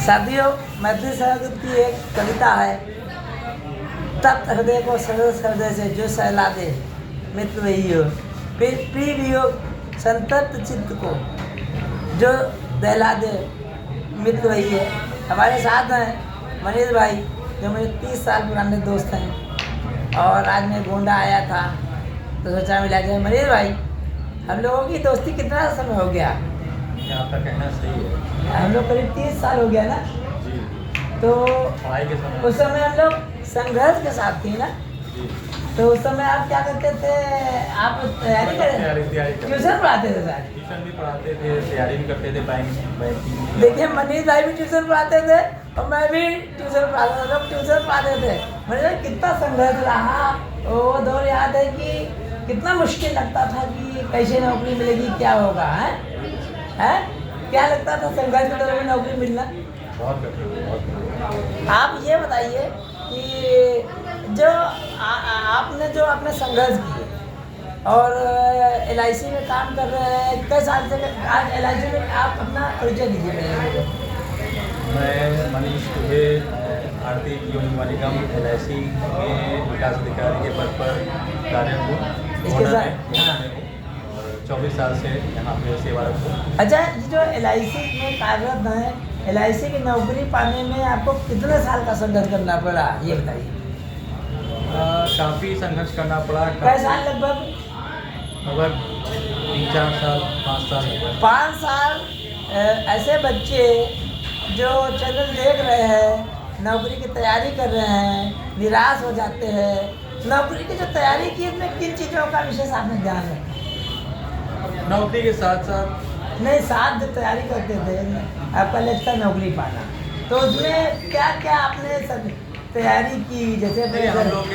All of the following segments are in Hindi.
साथियों, मैथिली संस्कृत की एक कविता है। तप्त हृदय को सरस हृदय से जो सहला दे मित्र वही हो, प्रिय वियोग संतप्त चित्त को जो दहला दे मित्र वही है। हमारे साथ हैं मनीष भाई, जो मेरे 30 साल पुराने दोस्त हैं। और आज मैं गोंडा आया था तो सोचा मिला के मनीष भाई, हम लोगों की दोस्ती कितना समय हो गया? आपका कहना सही है। हम लोग करीब 30 साल हो गया ना। जी। तो पढ़ाई के समय उस समय हम लोग संघर्ष के साथ थे ना। जी। तो उस समय आप क्या करते थे? आप तैयारी तैयारी ट्यूशन पढ़ाते थे सर? ट्यूशन भी पढ़ाते थे, तैयारी भी करते थे बैंकिंग। देखिए, मनीष भाई भी ट्यूशन पढ़ाते थे और मैं भी ट्यूशन पढ़ाता था। लोग ट्यूशन पढ़ाते थे। मनीष भाई, कितना संघर्ष रहा। वो दौर याद है कि कितना मुश्किल लगता था कि कैसे नौकरी मिलेगी, क्या होगा, है? क्या लगता था संघर्ष के दौर में नौकरी मिलना? बहुत कठिन। आप ये बताइए कि जो आपने जो अपने संघर्ष किए और LIC में काम कर रहे हैं, कई साल से आज LIC में आप अपना परिचय दीजिए मेरे को। मैं मनीष दुबे, भारतीय जीवन बीमा निगम LIC में विकास अधिकारी के पद पर कार्यरत हूँ। इसके साथ और 24 साल से यहाँ पे सेवारत हूँ। अच्छा, ये जो LIC में कार्यरत हैं, LIC की नौकरी पाने में आपको कितने साल का संघर्ष करना पड़ा, ये बताइए। काफ़ी संघर्ष करना पड़ा। कई साल? लगभग 3-4 साल, 5 साल। 5 साल। ऐसे बच्चे जो चैनल देख रहे हैं, नौकरी की तैयारी कर रहे हैं, निराश हो जाते हैं। नौकरी की जो तैयारी की, इसमें किन चीज़ों का विशेष आपने ध्यान रखा? नौकरी के साथ साथ नहीं, साथ जो तैयारी करते थे, आपका लक्ष्य था नौकरी पाना, तो उसमें क्या क्या आपने सब तैयारी की? जैसे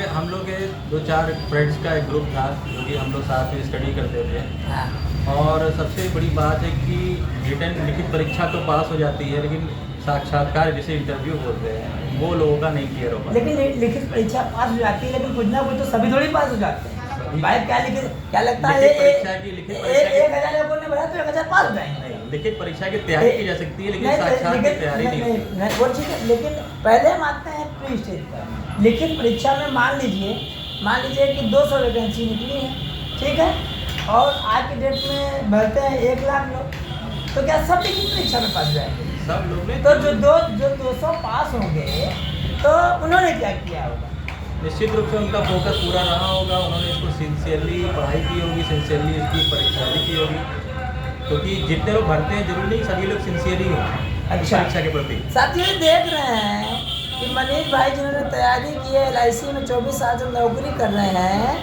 हम लोग के 2-4 फ्रेंड्स का एक ग्रुप था, जो कि हम लोग साथ में स्टडी करते थे। हाँ। और सबसे बड़ी बात है कि रिटन लिखित परीक्षा तो पास हो जाती है, लेकिन साक्षात्कार जिसे इंटरव्यू बोलते हैं, वो लोगों का नहीं क्लियर हो पाता। लेकिन लिखित परीक्षा पास हो जाती है, लेकिन कुछ ना कुछ तो सभी थोड़ी पास हो जाते हैं भाई। क्या लगता है? 1,000 लोगों ने भरा तो 1,000 पास हो जाएंगे। लिखित परीक्षा की तैयारी की जा सकती है, लेकिन साक्षात की तैयारी नहीं। वो ठीक है, लेकिन पहले हम आते हैं प्री स्टेज पर। लिखित परीक्षा में मान लीजिए कि 200 वैकेंसी निकली है, ठीक है, और आज की डेट में भरते हैं 1 लाख लोग, तो क्या सब लिखित परीक्षा में पास जाएंगे? सब लोग में तो जो 200 पास होंगे, तो उन्होंने क्या किया होगा? निश्चित रूप से उनका फोकस पूरा रहा होगा। उन्होंने इसको सिंसियरली पढ़ाई की होगी, सिंसियरली इसकी परीक्षा की होगी, क्योंकि जितने लोग भरते हैं जरूरी नहीं सभी लोग सिंसियरली हो अच्छा परीक्षा के प्रति। साथियों, देख रहे हैं कि मनीष भाई जिन्होंने तैयारी की है, LIC में 24 साल से नौकरी कर रहे हैं,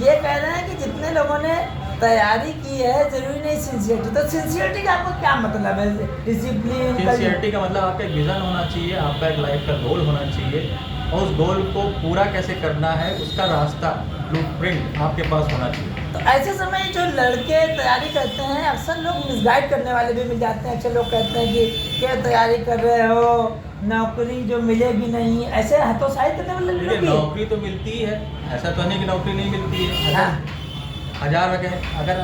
ये कह रहे हैं कि जितने लोगों ने तैयारी की है जरूरी नहीं सिंसियरिटी। तो सिंसियरिटी का आपको क्या मतलब है? डिसिप्लिन? सिंसियरिटी का मतलब आपका एक विजन होना चाहिए, आपका एक लाइफ का गोल होना चाहिए, और उस गोल को पूरा कैसे करना है उसका रास्ता, ब्लूप्रिंट आपके पास होना चाहिए। तो ऐसे समय जो लड़के तैयारी करते हैं, अक्सर लोग मिसगाइड करने वाले भी मिल जाते हैं। अक्सर लोग कहते हैं कि क्या तैयारी कर रहे हो, नौकरी जो मिलेगी नहीं, ऐसे हतोत्साहित करने वाले लोग। नौकरी तो मिलती ही है, ऐसा तो नहीं कि नौकरी नहीं मिलती है। हाँ। अगर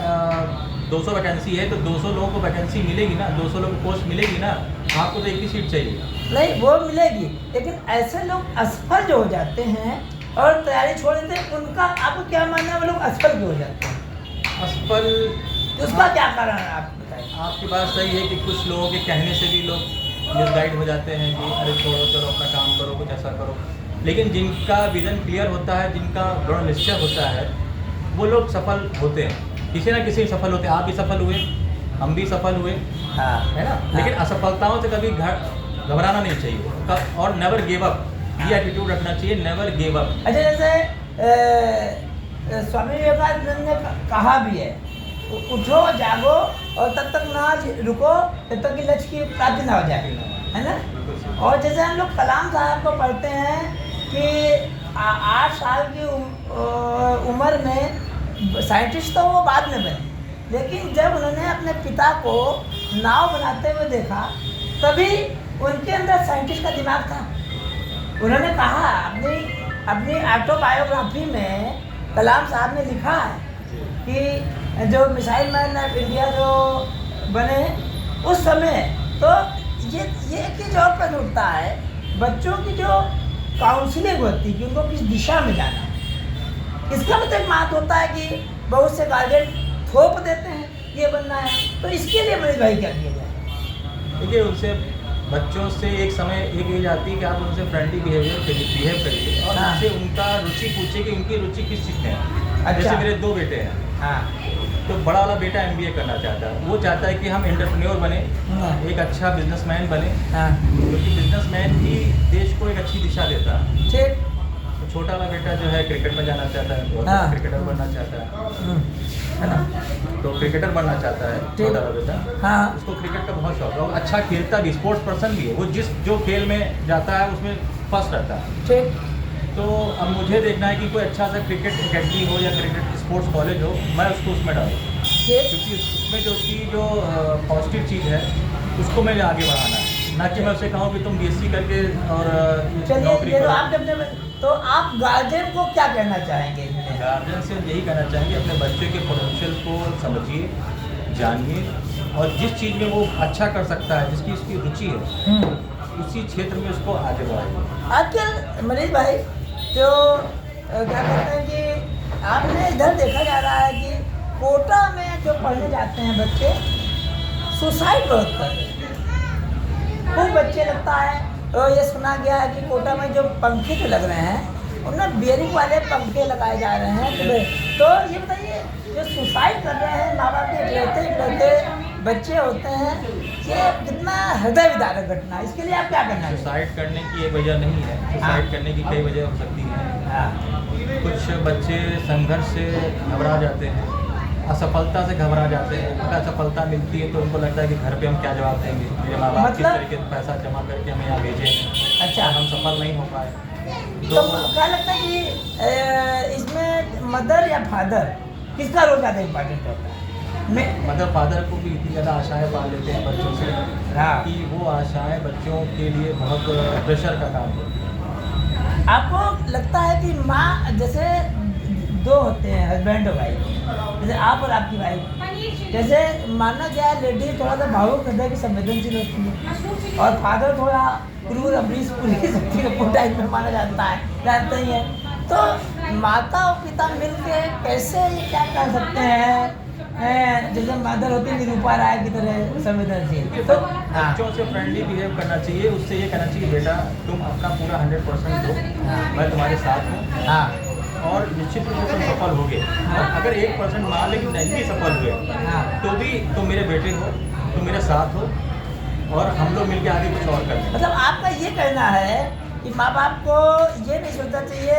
200 वैकेंसी है तो 200 लोगों को वैकेंसी मिलेगी ना, 200 लोगों को पोस्ट मिलेगी ना। आपको तो एक ही सीट चाहिए। नहीं, वो मिलेगी, लेकिन ऐसे लोग असफल जो हो जाते हैं और तैयारी छोड़ देते हैं, उनका आपको क्या मानना है? वो लोग असफल क्यों हो जाते हैं? असफल उसका क्या कारण है, आप बताइए। आपकी बात सही है कि कुछ लोगों के कहने से भी लोग मिसगाइड हो जाते हैं कि अरे छोड़ो, चलो अपना काम करो, कुछ ऐसा करो। लेकिन जिनका विजन क्लियर होता है, जिनका दृढ़ निश्चय होता है, वो लोग सफल होते हैं। किसी ना किसी सफल होते हैं। आप भी सफल हुए, हम भी सफल हुए, हाँ, है ना। हाँ। लेकिन असफलताओं से कभी घबराना नहीं चाहिए, और नेवर गिव अप, ये एटीट्यूड रखना चाहिए, नेवर गिव अप। अच्छा, जैसे स्वामी विवेकानंद ने कहा भी है, उठो जागो और तब तक ना रुको जब तक कि लक्ष्य की प्राप्ति ना हो जाए, है ना। और जैसे हम लोग कलाम साहब को पढ़ते हैं कि 8 साल की उम्र में साइंटिस्ट तो वो बाद में बने, लेकिन जब उन्होंने अपने पिता को नाव बनाते हुए देखा, तभी उनके अंदर साइंटिस्ट का दिमाग था। उन्होंने कहा, अपनी ऑटोबायोग्राफी में कलाम साहब ने लिखा है कि जो मिसाइल मैन ऑफ इंडिया जो बने उस समय, तो ये ये एक चीज़ और प्रश्न उठता है, बच्चों की जो काउंसलिंग होती है कि उनको किस दिशा में जाना है, इसका मतलब एक बात होता है कि बहुत से गार्जियन थोप देते हैं ये बनना है, तो इसके लिए मनीष भाई क्या किया जाए? देखिए, उनसे बच्चों से एक समय एक एज आती है कि आप उनसे फ्रेंडली बिहेव करिए और हाँ। उनसे उनका रुचि पूछिए कि उनकी रुचि किस चीज़ में है। अच्छा। जैसे मेरे 2 बेटे हैं, हाँ तो बड़ा वाला बेटा MBA करना चाहता है। वो चाहता है कि हम एंटरप्रेन्योर बने, हाँ एक अच्छा बिजनेसमैन बने, हाँ क्योंकि बिजनेसमैन ही देश को एक अच्छी दिशा देता है। ठीक। तो छोटा वाला बेटा जो है क्रिकेट में जाना चाहता है, बहुत हाँ। अच्छा क्रिकेटर बनना चाहता है ना, तो क्रिकेटर बनना चाहता है ठीक। छोटा वाला बेटा। हाँ उसको क्रिकेट का बहुत शौक है, वो अच्छा खेलता भी, स्पोर्ट्स पर्सन भी है, वो जो खेल में जाता है उसमें फर्स्ट रहता है। ठीक। तो अब मुझे देखना है कि कोई अच्छा सा क्रिकेट अकेडमी हो या क्रिकेट स्पोर्ट्स कॉलेज हो, मैं उसको उसमें डालूँ, ठीक। क्योंकि उसमें जो उसकी जो पॉजिटिव चीज़ है उसको मैं आगे बढ़ाना है, ना कि मैं उसे कहूँ कि तुम BSc करके और चलिए, नौकरी ये तो करो। आप जब तो आप गार्जियन को क्या कहना चाहेंगे इसमें? गार्जियन से यही कहना चाहेंगे, अपने बच्चे के पोटेंशियल को समझिए, जानिए, और जिस चीज़ में वो अच्छा कर सकता है, जिसकी उसकी रुचि है, उसी क्षेत्र में उसको आगे बढ़ाइए। आजकल मनीष भाई जो क्या कहते हैं कि आपने इधर देखा जा रहा है कि कोटा में जो पढ़ने जाते हैं बच्चे सुसाइड बहुत कर रहे हैं, खूब बच्चे लगता है। और ये सुना गया है कि कोटा में जो पंखे जो लग रहे हैं उनमें बियरिंग वाले पंखे लगाए जा रहे हैं। तो ये बताइए, जो सुसाइड कर रहे हैं माँ बाप के इकलौते बच्चे होते हैं, ये कितना हृदय विदारक घटना है, इसके लिए आप क्या करना चाहेंगे? सुसाइड करने की एक वजह नहीं है, सुसाइड करने की कई वजह हो सकती हैं। हाँ कुछ बच्चे संघर्ष से घबरा जाते हैं, असफलता से घबरा जाते हैं। अगर असफलता मिलती है तो उनको लगता है कि घर पे हम क्या जवाब देंगे, मेरे माँ बाप किस मतलब? तरीके से पैसा जमा करके हमें यहाँ भेजें, अच्छा। हम सफल नहीं हो पाए। तो क्या लगता है कि इसमें मदर या फादर किसका रोल ज़्यादा इम्पोर्टेंट होता है? मदर फादर को भी इतनी ज़्यादा आशाएं पाल लेते हैं बच्चों से हाँ। कि वो आशाएं बच्चों के लिए बहुत प्रेशर का काम है। आपको लगता है कि माँ, जैसे 2 होते हैं हस्बैंड और वाइफ, जैसे आप और आपकी वाइफ, जैसे माना गया है लेडी थोड़ा सा भावुक हृदय की संवेदनशील होती है और फादर थोड़ा क्रूर अमरीश पुरी शक्ति टाइप में माना जाता है, जानते ही हैं। तो माता और पिता मिलके कैसे ये क्या कर सकते हैं, जैसे मदर होती है निरूपा राय की तरह संवेदनशील, तो हाँ बच्चों से फ्रेंडली बिहेव करना चाहिए, उससे ये कहना चाहिए बेटा तुम अपना पूरा 100% दो, मैं तुम्हारे साथ हूँ, हाँ और निश्चित रूप से तुम सफल होगे। और अगर 1% मान लेकिन नहीं भी सफल हुए हाँ तो भी तुम मेरे बेटे हो, तुम मेरे साथ हो, और हम लोग मिलकर आगे कुछ और करें। मतलब आपका ये कहना है कि माँ बाप को ये नहीं सोचना चाहिए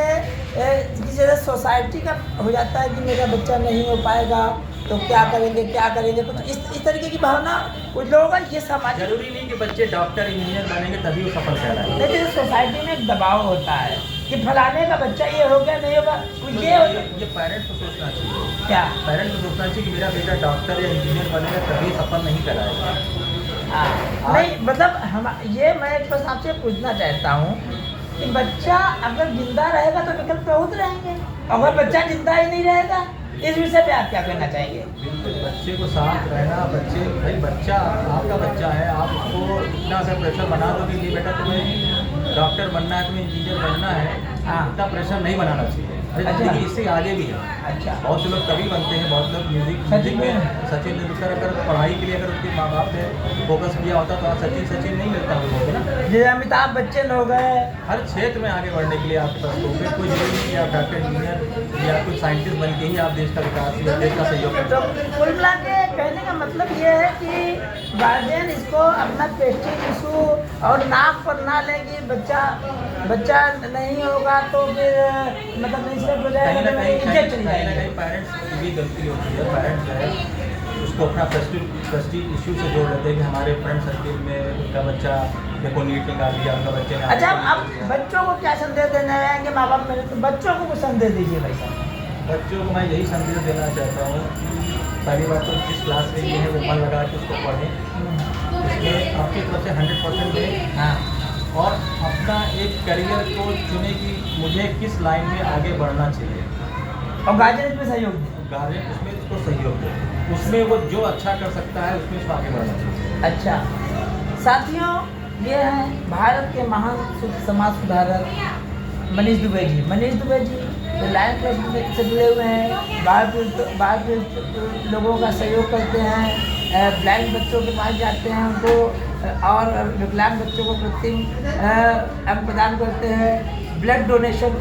कि जैसे सोसाइटी का हो जाता है कि मेरा बच्चा नहीं हो पाएगा तो क्या करेंगे, कुछ इस तरीके की भावना कुछ लोगों का ये समाज। जरूरी नहीं कि बच्चे डॉक्टर इंजीनियर बनेंगे तभी वो सफल कहलाएंगे। लेकिन सोसाइटी में एक दबाव होता है कि फलाने का बच्चा ये हो गया नहीं होगा, तो ये पेरेंट्स को सोचना चाहिए, क्या? पेरेंट्स को सोचना चाहिए कि मेरा बेटा डॉक्टर या इंजीनियर बनेगा तभी सफल नहीं कहलाएगा। हाँ नहीं, मतलब हम ये मैं एक प्रश्न आपसे पूछना चाहता हूँ कि बच्चा अगर जिंदा रहेगा तो विकल्प बहुत रहेंगे, अगर बच्चा जिंदा ही नहीं रहेगा, इस विषय पे आप क्या कहना चाहेंगे? बिल्कुल, बच्चे को साथ रहना, भाई बच्चा आपका बच्चा है, आप उसको इतना सा प्रेशर बना दो कि ये बेटा तुम्हें डॉक्टर बनना है, तुम्हें इंजीनियर बनना है, हाँ। इतना प्रेशर नहीं बनाना चाहिए। अरे अच्छा। देखिए इससे आगे भी है, अच्छा बहुत से लोग कवि बनते हैं, बहुत लोग म्यूजिक में, सचिन तेंदुलकर अगर पढ़ाई के लिए अगर उसके माँ बाप ने फोकस किया होता तो आज सचिन नहीं मिलता हम लोग ना। जैसे अमिताभ बच्चन हो गए, हर क्षेत्र में आगे बढ़ने के लिए आपके पास तो कोई जरूरी नहीं कि आप डॉक्टर इंजीनियर या कोई साइंटिस्ट बन के ही आप देश का विकास या देश का सहयोग तो करें। कुल मिला के कहने का मतलब ये है कि गार्जियन इसको अपना प्रेस्टीज इशू और नाक पर ना लेंगे, बच्चा नहीं होगा तो फिर मतलब नहीं सिलेक्ट हो जाएगा, इज्जत चली जाएगी। पेरेंट्स की भी गलती होती है, पेरेंट्स जो है उसको अपना प्रेस्टीज इशू से जोड़ लेते हैं कि हमारे फ्रेंड सर्किल में उनका बच्चा देखो नीट निकाल दिया, उनका बच्चे ने। अच्छा, आप बच्चों को क्या संदेश देना रहेंगे माँ बाप मेरे, तो बच्चों को कुछ संदेश दीजिए भाई साहब। बच्चों को मैं यही संदेश देना चाहता हूँ, पहली बात तो जिस क्लास में ये है वो मन लगा के उसको पढ़ें, उसमें आपकी तरफ से 100% दें, हाँ और अपना एक करियर को चुने कि मुझे किस लाइन में आगे बढ़ना चाहिए, और गार्जियन इसमें सहयोग दें। गार्जियन उसमें उसको सहयोग दे, उसमें वो जो अच्छा कर सकता है उसमें उसको आगे बढ़ना चाहिए। अच्छा साथियों, ये हैं भारत के महान समाज सुधारक मनीष दुबे जी। मनीष दुबे जी जो लायन क्लब से जुड़े हुए हैं, बाहर लोगों का सहयोग करते हैं, ब्लाइंड बच्चों के पास जाते हैं, उनको और विकलांग बच्चों को कृत्रिम अंग प्रदान करते हैं, ब्लड डोनेशन।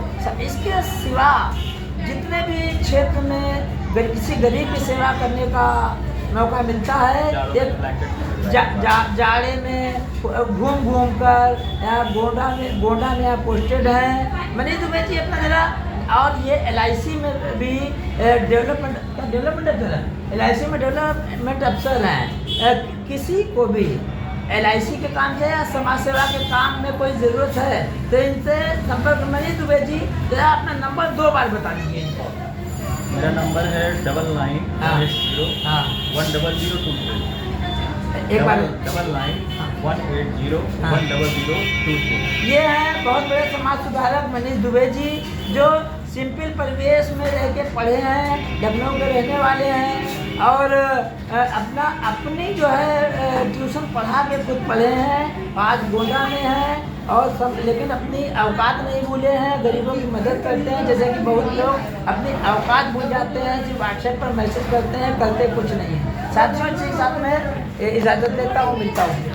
इसके सिवा जितने भी क्षेत्र में किसी गरीब की सेवा करने का मौका मिलता है, एक जाड़े में घूम कर यहाँ गोंडा में यहाँ पोस्टेड हैं मनीष दुबे जी अपना जरा। और ये LIC में भी डेवलपमेंट अफसर है, LIC में डेवलपमेंट अफसर हैं। किसी को भी LIC के काम से या समाज सेवा के काम में कोई ज़रूरत है तो इनसे संपर्क। मनीष दुबे जी जरा अपना नंबर 2 बार बता दीजिए इनको। मेरा नंबर है 9980 हाँ 10023। एक बार 99 180 ये हैं बहुत बड़े समाज सुधारक मनीष दुबे जी, जो सिंपल परिवेश में रह के पढ़े हैं, लखनऊ के रहने वाले हैं और अपनी जो है ट्यूशन पढ़ा के खुद पढ़े हैं, आज गोंडा में हैं और सब, लेकिन अपनी औकात नहीं भूले हैं, गरीबों की मदद करते हैं। जैसे कि बहुत लोग अपनी औकात भूल जाते हैं, सिर्फ व्हाट्सएप पर मैसेज करते हैं, करते कुछ नहीं है। साथियों इसी के साथ में इजाज़त देता हूँ, मिलता हूँ।